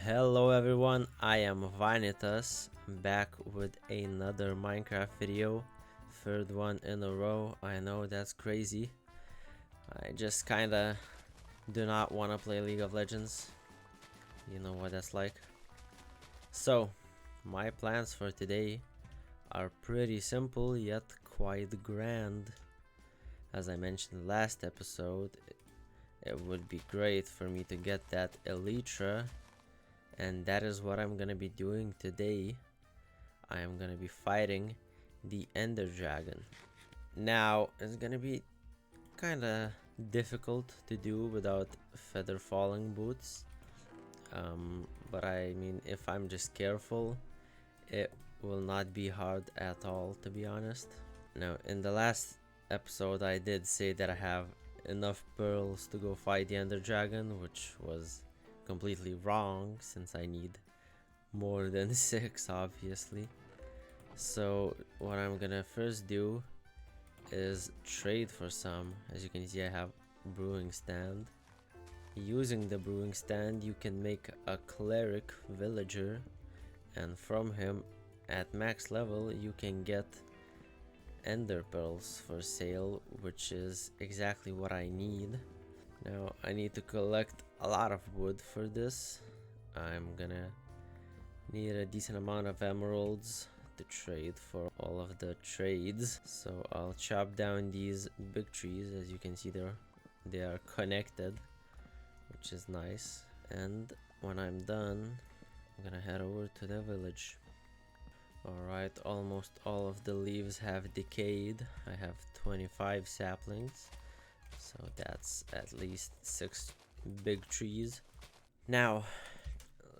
Hello everyone, I am Vanitas, back with another Minecraft video. Third one in a row. I know that's crazy. I just kinda do not want to play League of Legends. You know what that's like. So, my plans for today are pretty simple yet quite grand. As I mentioned last episode, it would be great for me to get that Elytra, and that is what I'm gonna be doing today. I am gonna be fighting the Ender Dragon. Now, it's gonna be kinda difficult to do without feather falling boots. But I mean, if I'm just careful, it will not be hard at all, to be honest. Now, in the last episode, I did say that I have enough pearls to go fight the Ender Dragon, which was completely wrong since I need more than 6, obviously. So what I'm gonna first do is trade for some. As you can see, I have brewing stand. Using the brewing stand, you can make a cleric villager, and from him at max level you can get ender pearls for sale, which is exactly what I need. Now I need to collect a lot of wood for this. I'm gonna need a decent amount of emeralds to trade for all of the trades, so I'll chop down these big trees. As you can see, they are connected, which is nice. And when I'm done, I'm gonna head over to the village. Alright, almost all of the leaves have decayed. I have 25 saplings, so that's at least 6 big trees. Now,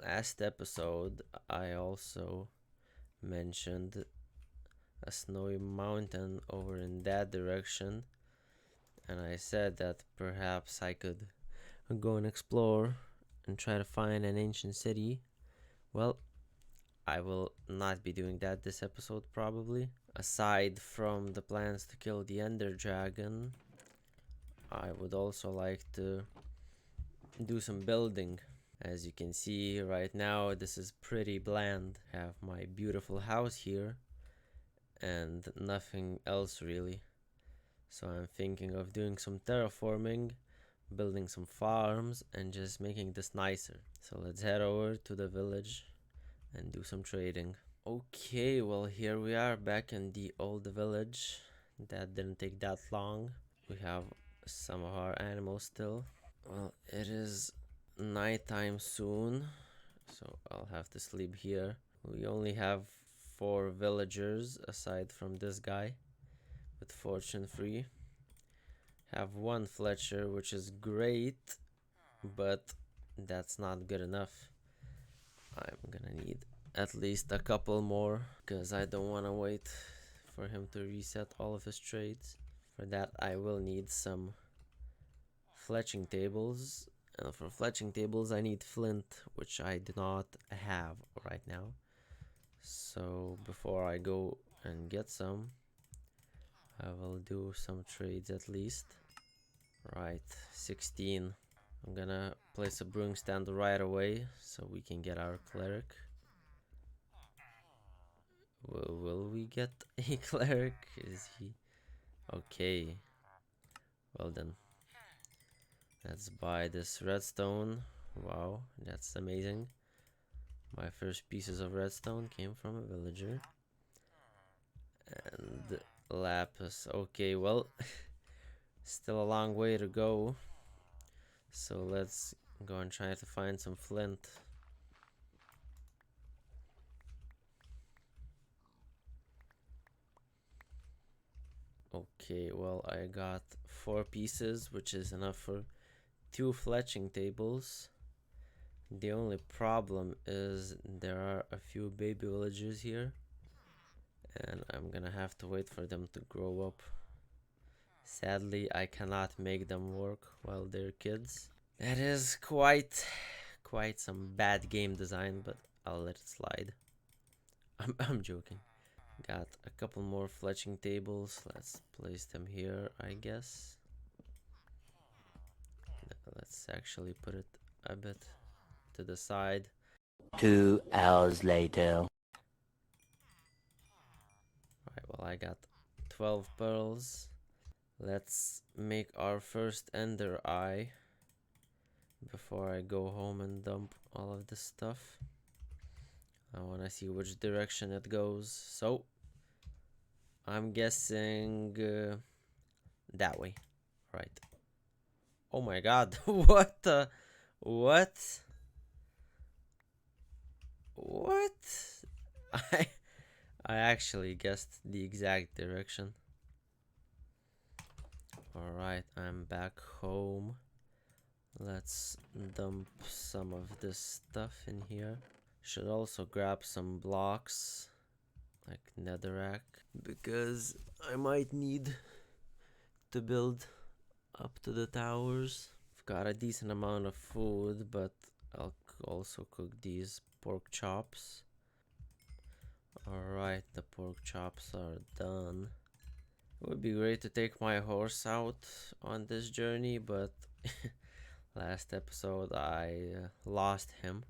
last episode I also mentioned a snowy mountain over in that direction, and I said that perhaps I could go and explore and try to find an ancient city. Well, I will not be doing that this episode, probably. Aside from the plans to kill the Ender Dragon, I would also like to do some building. As you can see right now, this is pretty bland. I have my beautiful house here and nothing else really. So I'm thinking of doing some terraforming, building some farms, and just making this nicer. So let's head over to the village and do some trading. Okay, well, here we are back in the old village. That didn't take that long. We have some of our animals still. Well, it is nighttime soon, so I'll have to sleep here. We only have 4 villagers aside from this guy with fortune 3. Have 1 Fletcher, which is great, but that's not good enough. I'm gonna need at least a couple more because I don't want to wait for him to reset all of his trades. For that, I will need some fletching tables, and for fletching tables I need flint, which I do not have right now. So before I go and get some, I will do some trades at least. Right, 16. I'm gonna place a brewing stand right away so we can get our cleric. Will we get a cleric? Is he okay? Well then, let's buy this redstone. Wow, that's amazing. My first pieces of redstone came from a villager. And lapis. Okay, well, still a long way to go. So let's go and try to find some flint. Okay, well, I got 4 pieces, which is enough for 2 fletching tables. The only problem is there are a few baby villagers here, and I'm gonna have to wait for them to grow up. Sadly, I cannot make them work while they're kids. That is quite some bad game design, but I'll let it slide. I'm joking. Got a couple more fletching tables. Let's place them here, I guess. Let's actually put it a bit to the side. 2 hours later. Alright, well, I got 12 pearls. Let's make our first ender eye before I go home and dump all of this stuff. I want to see which direction it goes. So, I'm guessing that way. Right. Oh my god. What the? What? What? I I actually guessed the exact direction. Alright, I'm back home. Let's dump some of this stuff in here. Should also grab some blocks, like netherrack, because I might need to build up to the towers. I've got a decent amount of food, but I'll also cook these pork chops. Alright, the pork chops are done. It would be great to take my horse out on this journey, but last episode I lost him.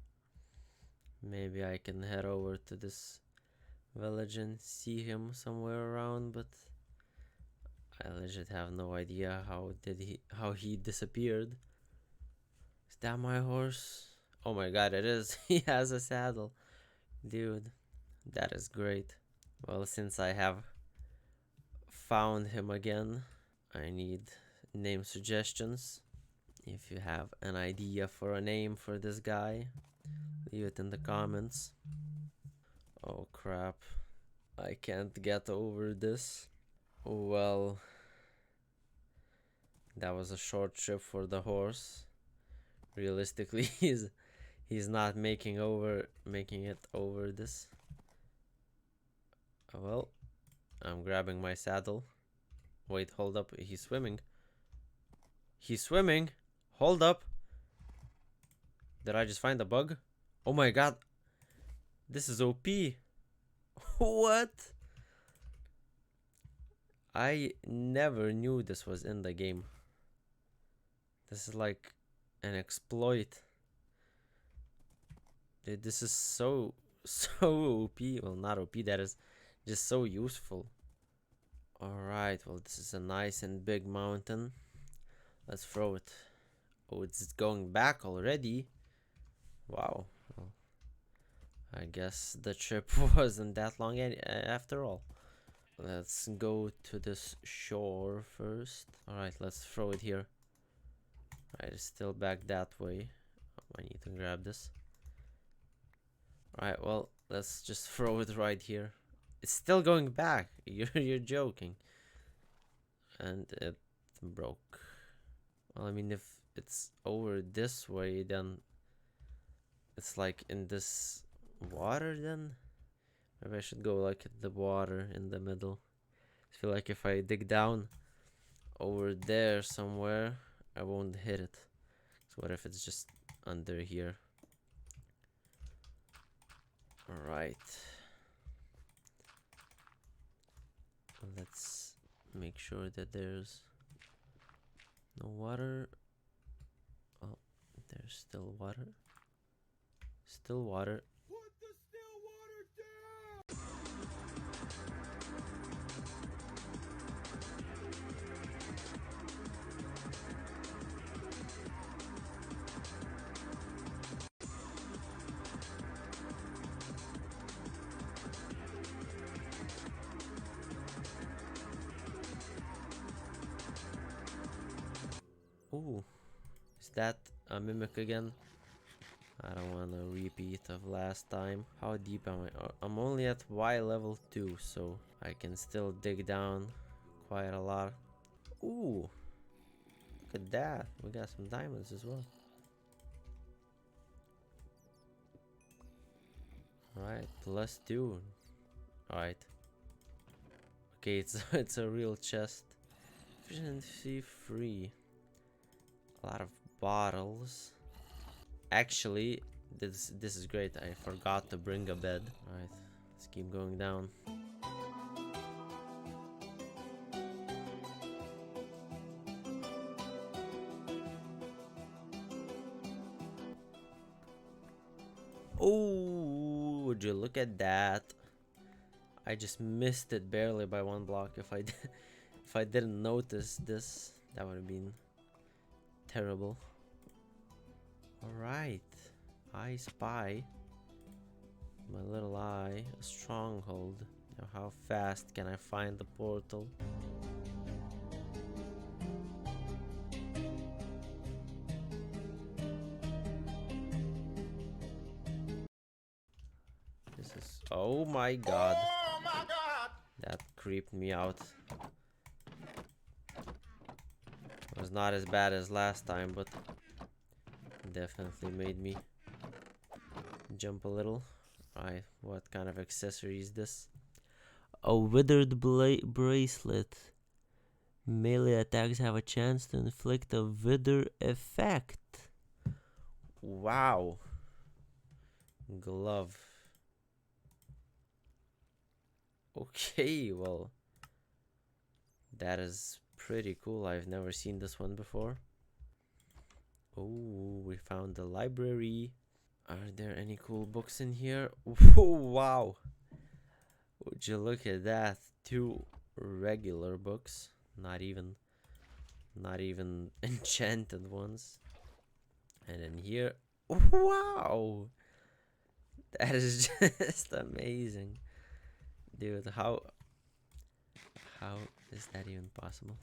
Maybe I can head over to this village and see him somewhere around, but I legit have no idea how he disappeared. Is that my horse? Oh my god, it is. He has a saddle. Dude, that is great. Well, since I have found him again, I need name suggestions. If you have an idea for a name for this guy, leave it in the comments. Oh crap. I can't get over this. Well, that was a short trip for the horse. Realistically, he's not making it over this. Well, I'm grabbing my saddle. Wait, hold up. He's swimming. He's swimming. Hold up. Did I just find a bug? Oh my god. This is OP. What? I never knew this was in the game. This is like an exploit. Dude, this is so OP. Well, not OP, that is just so useful. Alright, well, this is a nice and big mountain. Let's throw it. Oh, it's going back already. Wow. Well, I guess the trip wasn't that long after all. Let's go to this shore first. Alright, let's throw it here. Alright, it's still back that way. Oh, I need to grab this. Alright, well, let's just throw it right here. It's still going back. You're joking. And it broke. Well, I mean, if it's over this way, then it's like in this water then? Maybe I should go like the water in the middle. I feel like if I dig down over there somewhere, I won't hit it. So what if it's just under here? Alright. Let's make sure that there's no water. Oh, there's still water. Still water. Put the still water down! Ooh, is that a mimic again? I don't want a repeat of last time. How deep am I? I'm only at Y level 2, so I can still dig down quite a lot. Ooh, look at that. We got some diamonds as well. Alright, +2. Alright. Okay, it's a real chest. Efficiency 3. A lot of bottles. Actually, this is great. I forgot to bring a bed. Alright, let's keep going down. Oh, would you look at that? I just missed it barely by one block. If I if I didn't notice this, that would have been terrible. All right, I spy my little eye a stronghold. Now, how fast can I find the portal? This is, oh my god. Oh my god! That creeped me out. It was not as bad as last time, but definitely made me jump a little. Right, what kind of accessory is this? A withered bracelet. Melee attacks have a chance to inflict a wither effect. Wow. Glove. Okay, well, that is pretty cool. I've never seen this one before. Oh, we found the library. Are there any cool books in here? Oh, wow. Would you look at that? 2 regular books. Not even enchanted ones. And then here, wow. That is just amazing. Dude, how is that even possible?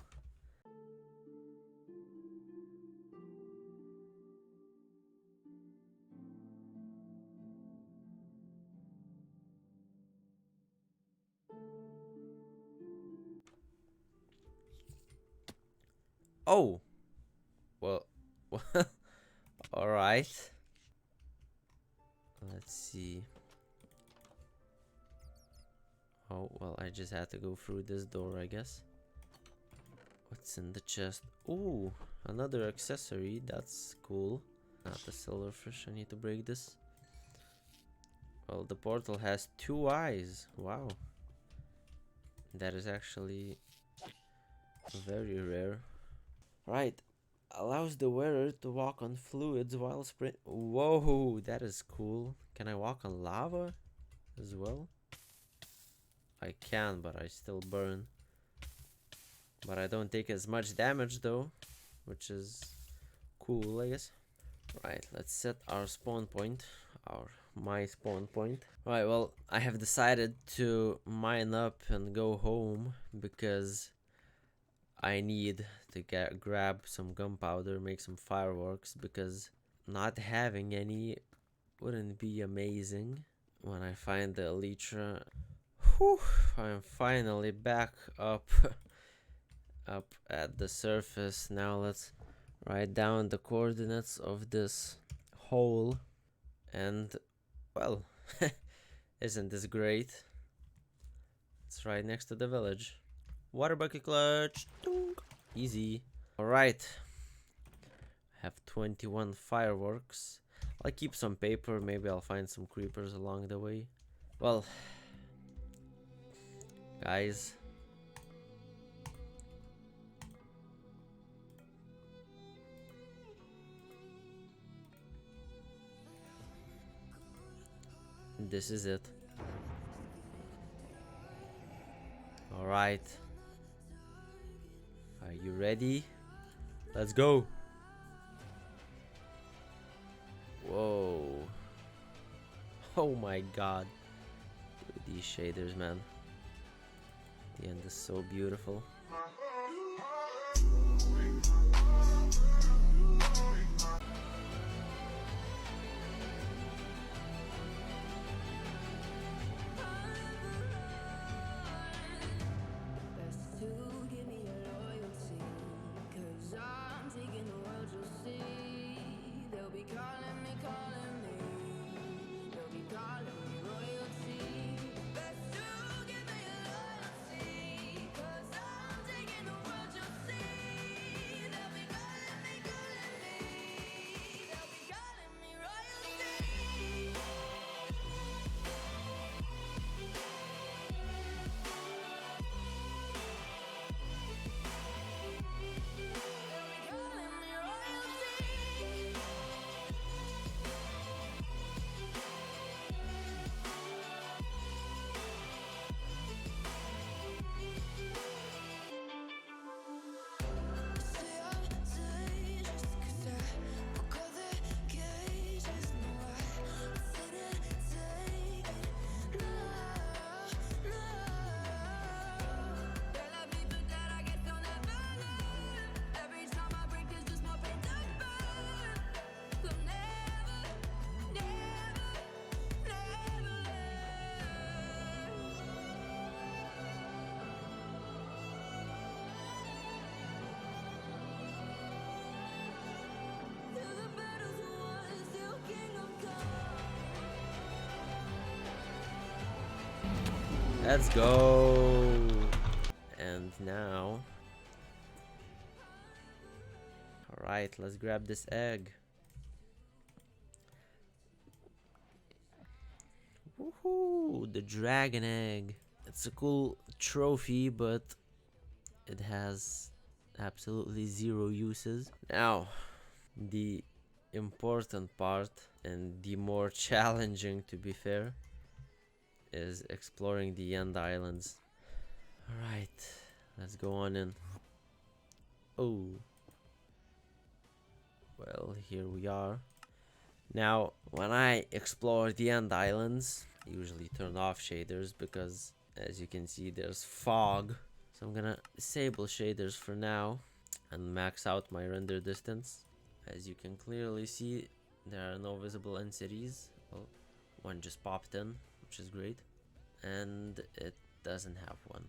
Oh, well, all right. Let's see. Oh, well, I just had to go through this door, I guess. What's in the chest? Ooh, another accessory. That's cool. Not the silverfish. I need to break this. Well, the portal has 2 eyes. Wow. That is actually very rare. Right. Allows the wearer to walk on fluids while sprint. Whoa, that is cool. Can I walk on lava as well? I can, but I still burn. But I don't take as much damage though, which is cool, I guess. Right, let's set our spawn point. My spawn point. Right, well, I have decided to mine up and go home because I need to grab some gunpowder, make some fireworks, because not having any wouldn't be amazing. When I find the Elytra, whew, I'm finally back up up at the surface. Now let's write down the coordinates of this hole, and well, isn't this great? It's right next to the village. Water bucket clutch. Dunk. Easy. Alright. Have 21 fireworks. I'll keep some paper. Maybe I'll find some creepers along the way. Well, guys. This is it. Alright. Are you ready? Let's go. Whoa. Oh my god. Dude, these shaders, man. The end is so beautiful. Let's go. And now, all right, let's grab this egg. Woohoo! The dragon egg. It's a cool trophy, but it has absolutely zero uses. Now, the important part, and the more challenging, to be fair, is exploring the end islands. Alright, let's go on in. Oh. Well, here we are. Now, when I explore the end islands, I usually turn off shaders because, as you can see, there's fog. So I'm gonna disable shaders for now and max out my render distance. As you can clearly see, there are no visible end cities. Well, one just popped in, which is great. And it doesn't have one.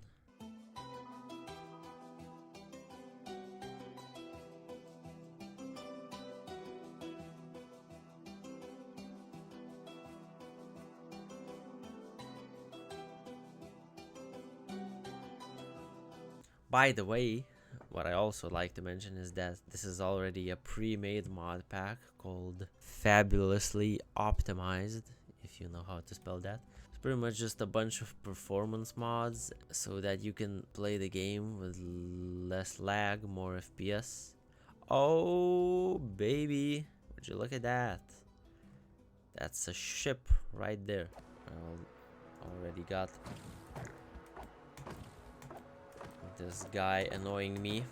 By the way, what I also like to mention is that this is already a pre-made mod pack called Fabulously Optimized, if you know how to spell that. It's pretty much just a bunch of performance mods so that you can play the game with less lag, more FPS. Oh, baby, would you look at that? That's a ship right there. I already got this guy annoying me,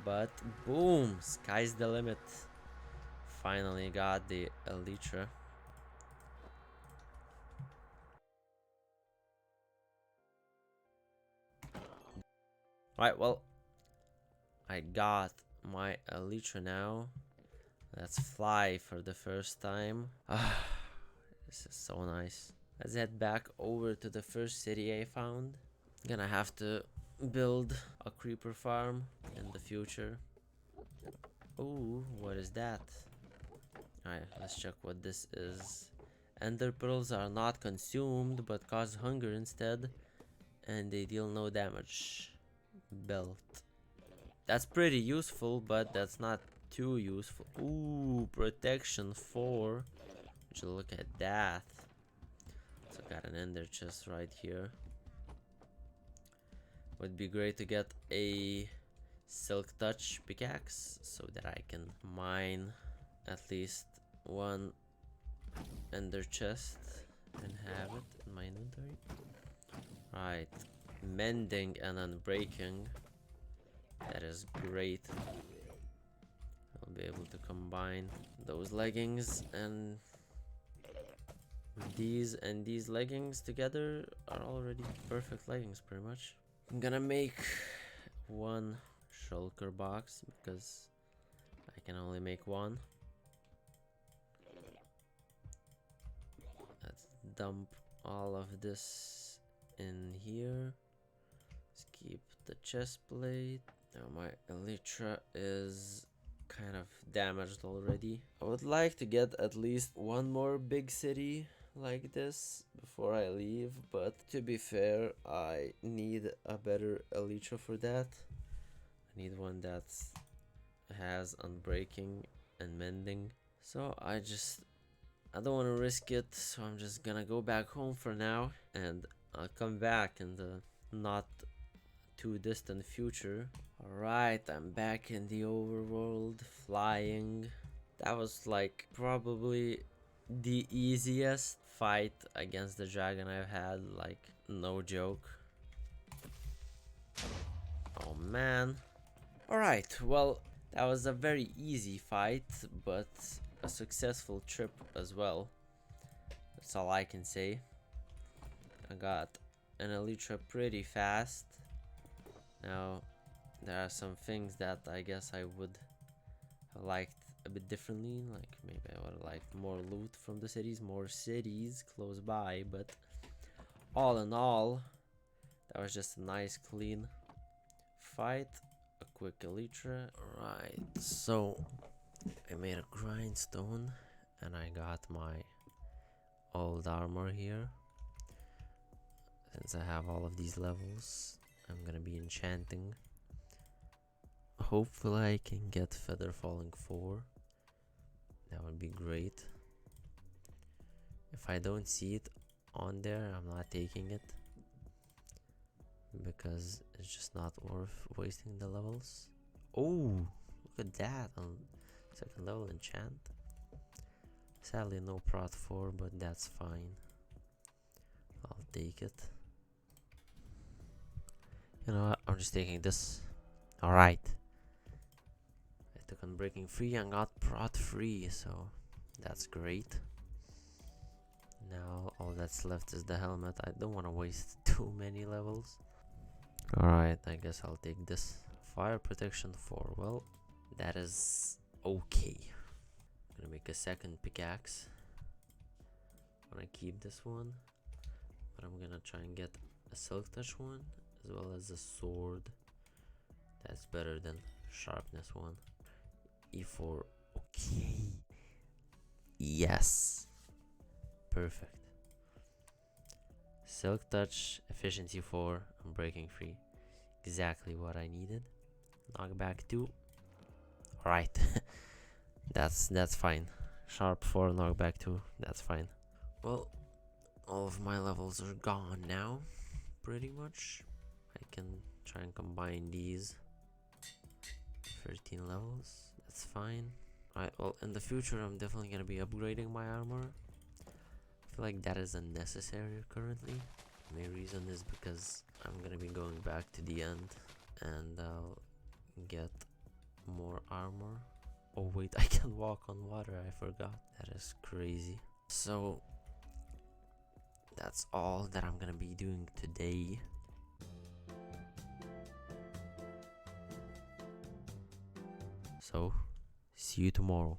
but boom, sky's the limit. Finally got the Elytra. Right, well, I got my Elytra now. Let's fly for the first time. This is so nice. Let's head back over to the first city I found. Gonna have to build a creeper farm in the future. Ooh, what is that? Alright, let's check what this is. Ender pearls are not consumed but cause hunger instead, and they deal no damage. Belt. That's pretty useful, but that's not too useful. Ooh, protection 4. Would you look at that? So got an ender chest right here. Would be great to get a silk touch pickaxe so that I can mine at least one ender chest and have it in my inventory. Right, mending and unbreaking. That is great. I'll be able to combine those leggings and these leggings together are already perfect leggings pretty much. I'm gonna make one shulker box because I can only make one. Let's dump all of this in here. Let's keep the chest plate. Now my Elytra is kind of damaged already. I would like to get at least one more big city like this before I leave, but to be fair, I need a better Elytra for that. I need one that has unbreaking and mending, so I don't want to risk it, so I'm just gonna go back home for now, and I'll come back in the not too distant future. Alright, I'm back in the overworld, flying. That was like probably the easiest fight against the dragon I've had, like no joke. Oh man. Alright, well, that was a very easy fight, but a successful trip as well. That's all I can say. I got an Elytra pretty fast. Now, there are some things that I guess I would have liked a bit differently. Like maybe I would have liked more loot from the cities, more cities close by. But all in all, that was just a nice, clean fight. A quick Elytra. Right, so I made a grindstone and I got my old armor here. Since I have all of these levels, I'm gonna be enchanting. Hopefully I can get Feather Falling 4. That would be great. If I don't see it on there, I'm not taking it, because it's just not worth wasting the levels. Oh, look at that on second level enchant. Sadly no prot 4, but that's fine. I'll take it. You know what? I'm just taking this. Alright. I took Unbreaking free and got prot free, so that's great. Now all that's left is the helmet. I don't want to waste too many levels. Alright, I guess I'll take this. Fire protection 4. Well, that is okay. I'm gonna make a second pickaxe. I'm gonna keep this one, but I'm gonna try and get a silk touch one as well as a sword. That's better than sharpness 1. E4. Okay. Yes. Perfect. Silk touch, efficiency 4, Unbreaking free. Exactly what I needed. Knockback 2. Alright. that's fine. Sharp 4, knockback 2. That's fine. Well, all of my levels are gone now. Pretty much. I can try and combine these. 13 levels. That's fine. Alright, well, in the future I'm definitely gonna be upgrading my armor. I feel like that is unnecessary currently. The main reason is because I'm gonna be going back to the end and I'll get more armor. Oh wait, I can walk on water, I forgot. That is crazy. So that's all that I'm gonna be doing today. So see you tomorrow.